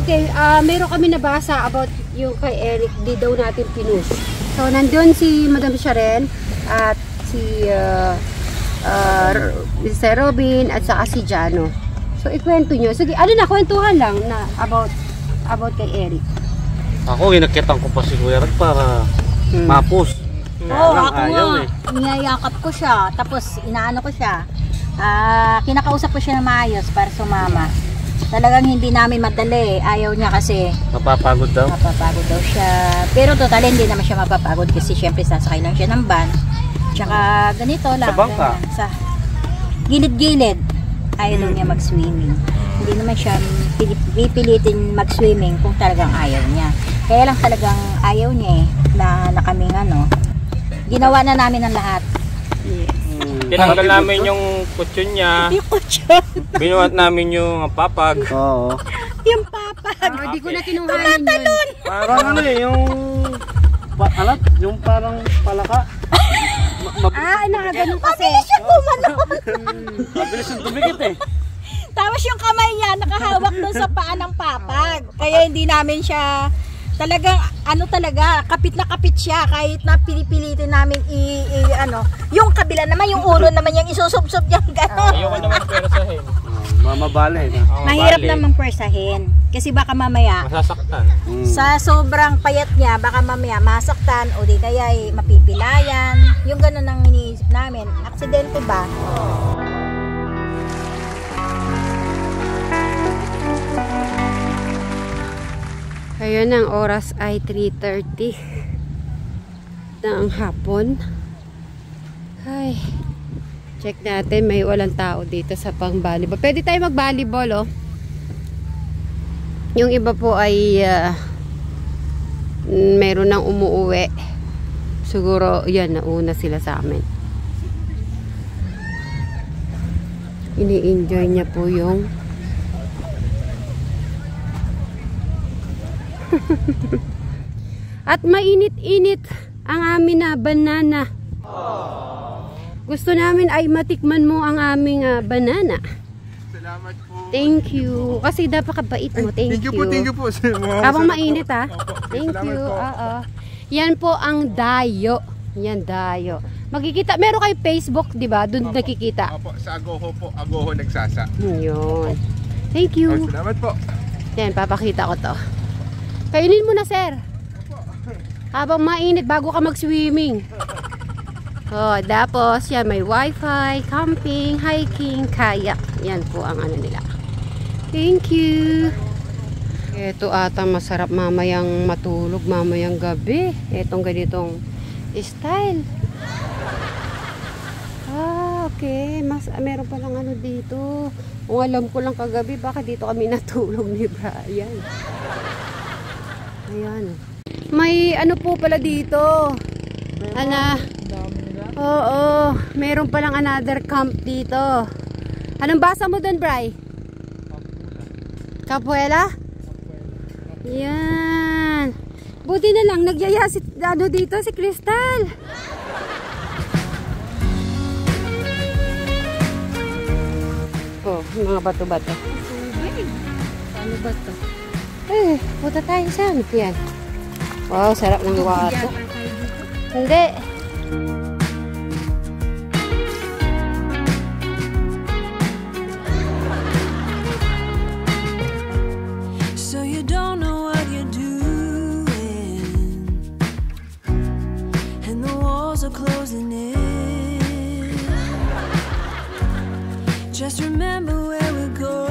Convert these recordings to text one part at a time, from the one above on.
Okay, meron kami nabasa about yung kay Eric, di daw natin pinush. So, nandun si Madam Sharon at si Sir Robin at saka si Jano. So, ikwento nyo. Sige, ano na, kwentuhan lang na about kay Eric. Ako, inakitan ko pa si Kuya Rag para mapus. Oo, ako nga. Niyayakap ko siya. Tapos, inaano ko siya. Kinakausap ko siya na maayos para sumama. Talagang hindi namin madali. Ayaw niya kasi Mapapagod daw? Mapapagod daw siya. Pero total, hindi naman siya mapapagod kasi syempre sasakay lang siya ng van. Tsaka ganito lang. Sa bangka? Sa gilid-gilid. Ayaw daw niya mag-swimming. Hindi naman siya pipilitin mag-swimming kung talagang ayaw niya. Kaya lang talagang ayaw niya na kaming ginawa na namin ang lahat. Yes. Tinanggal namin yung kutsyon niya. Yung kutsyon. Binuhat namin yung papag. Oo. Yung papag. Hindi ko na kinuhanin yun. Parang yung parang palaka. Ganun kasi. Mabilis yung gumanon. Mabilis yung dumikit eh. Tapos yung kamay niya nakahawak doon sa paa ng papag. Kaya hindi namin siya talagang kapit na kapit siya kahit na pilitin namin yung kabila naman, yung ulo naman yung isusubsob niyang gano'n. Ayoko naman pwersahin. Mamabali. Mahirap namang pwersahin kasi baka mamaya Masasaktan. sa sobrang payat niya baka mamaya masaktan o di kaya mapipilayan. Yung gano'n ang iniisip namin. Aksidente ba? Ayun, ang oras ay 3:30 ng hapon. Ay, check natin, may walang tao dito sa pang-volleyball. Pwede tayo mag-volleyball, oh. Yung iba po ay meron nang umuuwi. Siguro, yan, nauna sila sa amin. Ini-enjoy niya po yung at mainit-init ang amin na banana. Gusto namin ay matikman mo ang aming banana. Salamat po. Thank you. Kasi napakabait mo. Thank you. Thank you po. Habang mainit ha. Opo. Thank Salamat you. po. Oo. Yan po ang dayo. Yan dayo. Makikita, meron kayo Facebook, di ba? Doon nakikita. Opo, sa Agoho po. Agoho nagsasa. Yun. Thank you. Salamat po. Yan, papakita ko to. Kainin mo na, sir. Habang mainit, bago ka mag-swimming. Oh, tapos, yan, may wifi, camping, hiking, kayak. Yan po ang ano nila. Thank you. Ito ata masarap mamayang matulog, mamayang gabi. Itong ganitong style. Okay. Meron palang ano dito. Kung alam ko lang kagabi, baka dito kami natulog ni Brian. Ayan. May ano po pala dito. Oo. Meron palang another camp dito. Anong basa mo doon, Bri? Capuela? Yan. Buti na lang, nagyaya dito si Crystal. Oh, mga bato-bato. Ano ba to? Punta tayo sa ano yan? Wow, sarap ng water. Hindi. So you don't know what you're doing, and the walls are closing in. Just remember where we're going.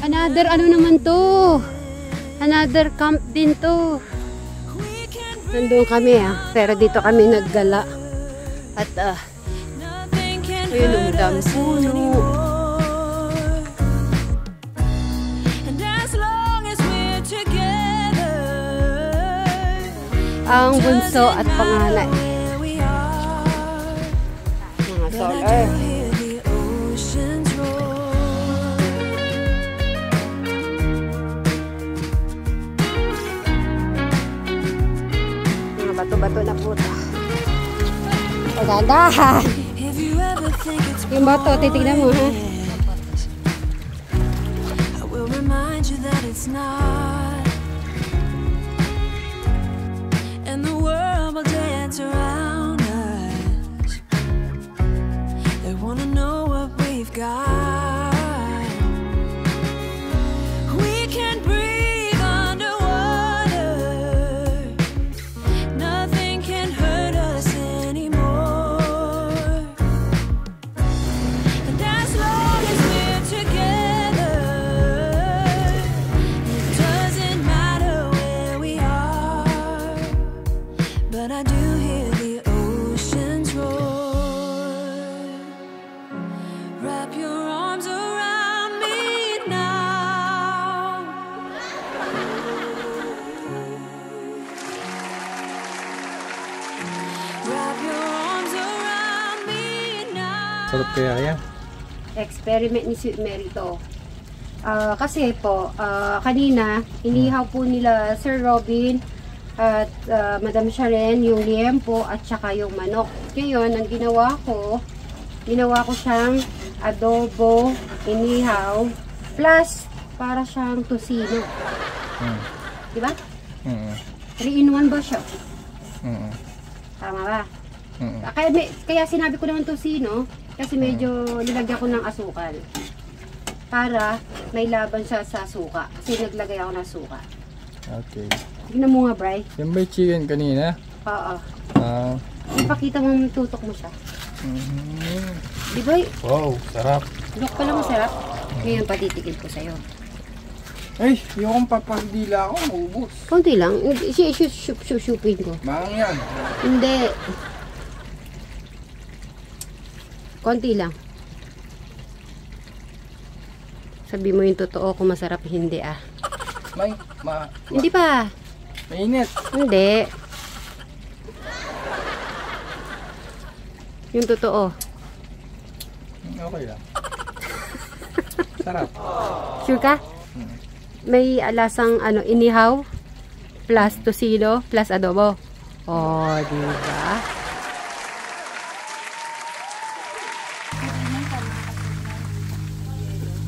Another ano naman to? Another camp din to. Nandun kami pero dito kami naggala. At ayun ang dami puno. Ang bunso at panganay. Mga solar. Bato-bato na puta. Pagandahan. Yung bato, titignan mo ha. it's not. And the world will dance around us. They wanna know what we've got. We can breathe underwater. Nothing can hurt us anymore. And as long as we're together, it doesn't matter where we are. But I do hear the oceans roar. Wrap your arms around me now. Wrap your arms around me now. Sarap kaya yan. Experiment ni Sweet Mary to. Kasi po, kanina, inihaw po nila Sir Robin at Madam Sharon yung liempo at saka yung manok. Ngayon, ang ginawa ko siyang adobo, inihaw, plus para siyang tosino. Diba? 3-in-1 ba siya? Tama ba? Kaya sinabi ko naman tosino kasi medyo nilagyan ko ng asukal para may laban siya sa suka kasi naglagay ako ng suka. Okay. Tignan mo nga, Bri. Yan ba yung chicken kanina? Oo. Ah. Ipakita mo yung tutok mo siya. Di ba? Wow, sarap. Look pala masarap. Ngayon patitikid ko sa'yo. Ay, yung papagdila ako, maubos. Konti lang. Shupin ko. Mahang yan. Hindi. Konti lang. Sabi mo yung totoo kung masarap, hindi ah. Hindi pa. Mainit. Hindi. Yung totoo. Okay lang. Sarap. Sure ka? May lasang inihaw plus tosino plus adobo. Oh, diba?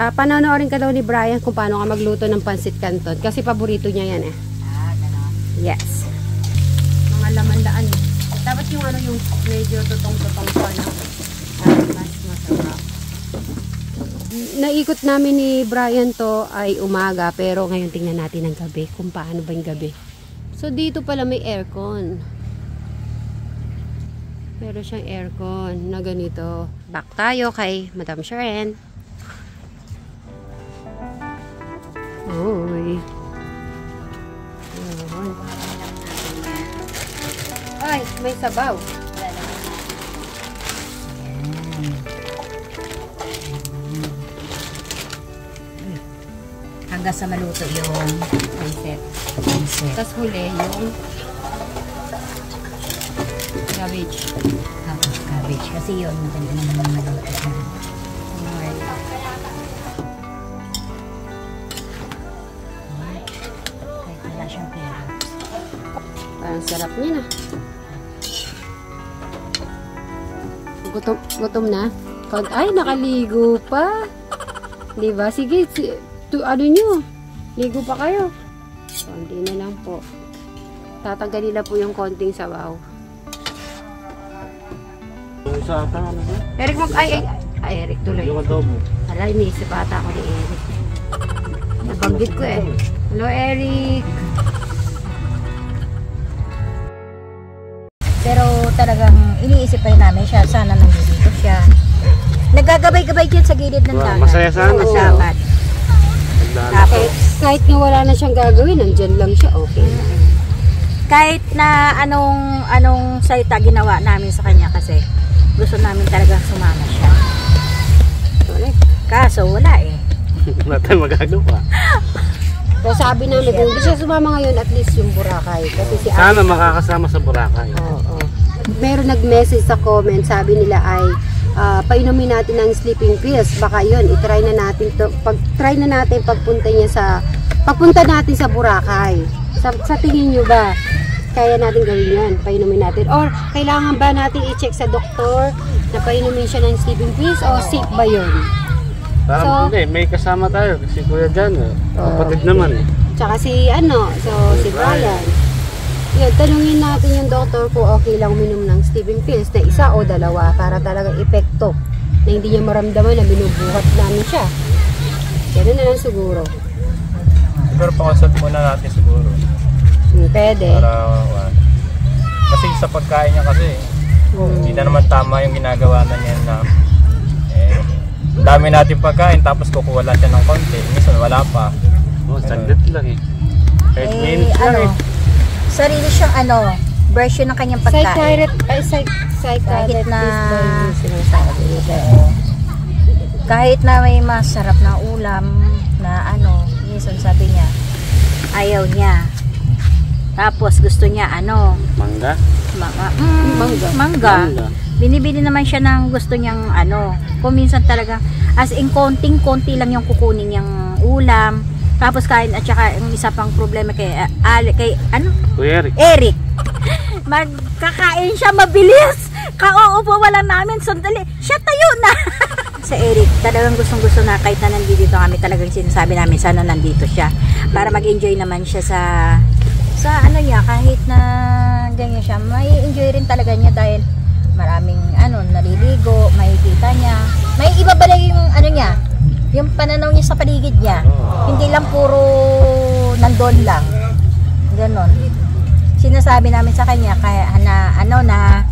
Panonoorin ka daw ni Brian kung paano ka magluto ng pancit canton kasi paborito niya yan eh. Ganon. Yes. Mga laman-laan. Dapat yung yung medyo tutong-tutong pa na mas masarap. Naikot namin ni Brian to ay umaga pero ngayon tingnan natin ang gabi kung paano ba yung gabi. So dito pala may aircon. Meron siyang aircon na ganito. Back tayo kay Madam Sharon. Uy. Ay, may sabaw. Hanggang sa maluto yung pancit. Tapos huli yung cabbage. Tapos cabbage. Kasi yun, maganda naman maluto siya. Kahit wala siyang pera. Parang sarap niya na. Gutom na. Ay, nakaligo pa. Diba? Sige, ano nyo? Ligo pa kayo. Konti na lang po. Tatanggalin na po yung konting sabaw. Sa ata, ano ba? Eric, Eric tuloy. Yung adobo. Hala, iniisip ata ako ni Eric. Nabanggit ko eh. Hello, Eric. Pero talagang iniisip pa rin namin siya. Sana nandito siya. Nagagabay-gabay yan sa gilid ng dagat. Masaya sana Sa siya. dagat. Tapos, Kahit nga wala na siyang gagawin, nandyan lang siya, okay na. kahit na anong salita ginawa namin sa kanya kasi gusto namin talagang sumama siya. Correct. Kaso wala eh. Wala tayong magagawa. So sabi namin, kung hindi siya sumama ngayon, at least yung Boracay. Kasi si Sana makakasama sa Boracay. Oo. Meron nag-message sa comment, sabi nila ay painumin natin ng sleeping pills. Baka yun, itry na natin to. Try na natin pagpunta natin sa Boracay. Sa tingin nyo ba, kaya natin gawin yan? Painumin natin? Or kailangan ba natin i-check sa doktor na painumin siya ng sleeping pills o sick ba yun? Parang hindi, may kasama tayo. Si Kuya Jan, kapatid naman eh. Tsaka si si Brian. Yun, tanungin natin yung doktor kung okay lang uminom ng sleeping pills na isa o dalawa para talaga epekto na hindi niya maramdaman na binubuhat namin siya. Ganun na lang siguro. Siguro pakonsult muna natin siguro. Pwede. Kasi sa pagkain niya kasi, hindi na naman tama yung ginagawa na niya na dami natin pagkain tapos kukuha lang siya ng konti. Minsan wala pa. Saglit lang eh. 5 minutes lang eh. Sarili siyang version ng kanyang pagkain. Psychiatrist na sinasabi nila. Kahit na may masarap na ulam na minsan sabi niya ayaw niya. Tapos gusto niya Mangga? Mangga. Binibili naman siya ng gusto niyang kung minsan talaga as in konting-konti lang yung kukunin niyang ulam. Tapos kain at saka yung isa pang problema kay Kuya Eric. Magkakain siya mabilis. Kauupo wala namin sandali. Siya tayo na. Sa Eric, talagang gustong-gusto na kahit na nandito kami, talagang sinasabi namin sana nandito siya para mag-enjoy naman siya sa niya, kahit na ganyan siya, may enjoy rin talaga niya dahil maraming naliligo, makikita niya. May iba ba yung niya? Yung pananaw niya sa paligid niya. Hindi lang puro nandun lang. Ganon. Sinasabi namin sa kanya kaya na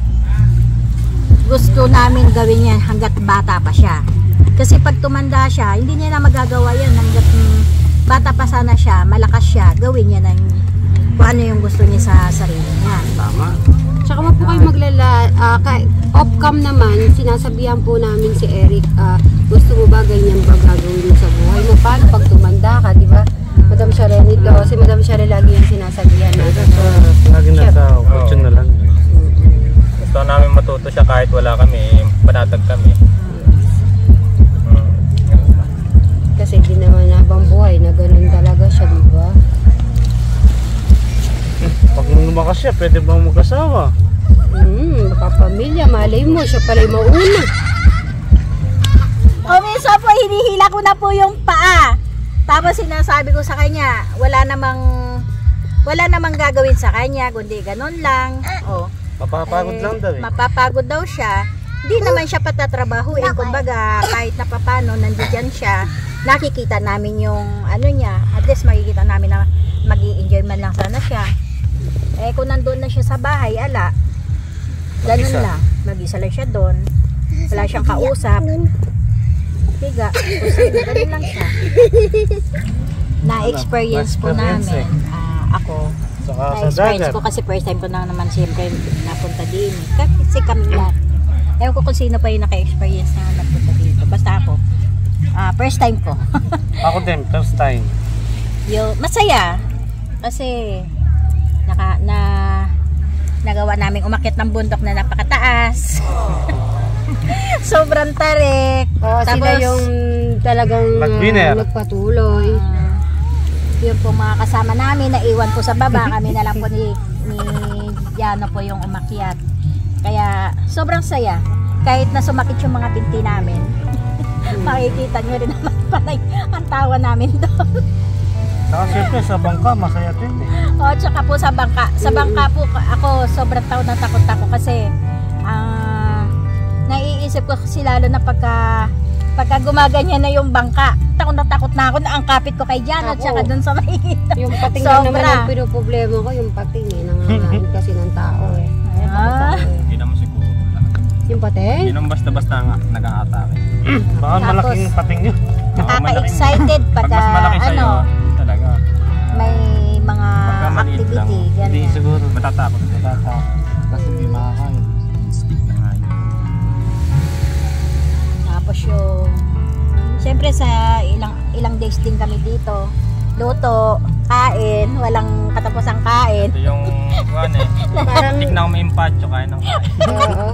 gusto namin gawin yan hanggat bata pa siya. Kasi pag tumanda siya, hindi niya na magagawa yan hanggat bata pa sana siya, malakas siya, gawin niya ng kung ano yung gusto niya sa sarili niya. Tama. Tsaka wag po kayo off-cam naman, sinasabihan po namin si Eric, gusto mo ba ganyan ba gagawin sa buhay mo? Paano pag tumanda ka, di ba? Madam Shari nito, si Madam Shari lagi yung sinasabihan natin. Lagi nasa option na lang. Gusto namin matuto siya kahit wala kami, panatag kami. Kasi di naman habang buhay na ganun talaga siya, di ba? Pag lumakas siya, pwede bang mag-asawa? Makapamilya, malay mo, siya pala yung mauna. O minsan po, hinihila ko na po yung paa. Tapos sinasabi ko sa kanya, wala namang gagawin sa kanya, kundi ganun lang. Mapapagod lang daw eh. Mapapagod daw siya. Hindi naman siya patatrabahuin. Kumbaga, kahit na papano, nandiyan siya, nakikita namin yung niya. At least makikita namin na mag-i-enjoy man lang sana siya. Kung nandun na siya sa bahay, ganun lang. Mag-isa lang siya doon. Wala siyang kausap. Higa. Ganun lang siya. Na-experience po namin. Ako. Na-experience ko kasi first time ko na naman siyempre napunta din. Kasi kami lahat. Ewan ko kung sino pa yung naka-experience na napunta dito. Basta ako. First time ko. Ako din, first time. Masaya. Kasi nagawa namin umakyat ng bundok na napakataas. Sobrang tarik. Tapos, sila yung talagang nagpatuloy. Yun po mga kasama namin, naiwan po sa baba. Kami na lang po ni Jano po yung umakyat. Kaya sobrang saya. Kahit na sumakit yung mga binti namin. Makikita nyo rin naman panay ang tawa namin doon. Saka siyempre sa bangka, masaya din eh. Tsaka po sa bangka. Sa bangka po ako sobrang takot ako kasi naiisip ko kasi lalo na pagka gumaganyan na yung bangka. Takot na ako na ang kapit ko kay Jan at saka dun sa makikita. Yung pating lang naman ang pinoproblema ko, yung pating nangangain kasi ng tao eh. Hindi naman siguro. Yung pating? Hindi naman basta-basta nag-aatake. Baka malaking pating yun. Nakaka-excited pagka mas malaki sa'yo, talaga. may mga activity. Hindi Ganyan. siguro. Matatakot. Kasi hindi makakain. Stick na nga yun. Tapos yung siyempre sa ilang days din kami dito. Luto, kain, walang katapusang kain. Ito yung parang stick na may impacho kain ng kain. Oo.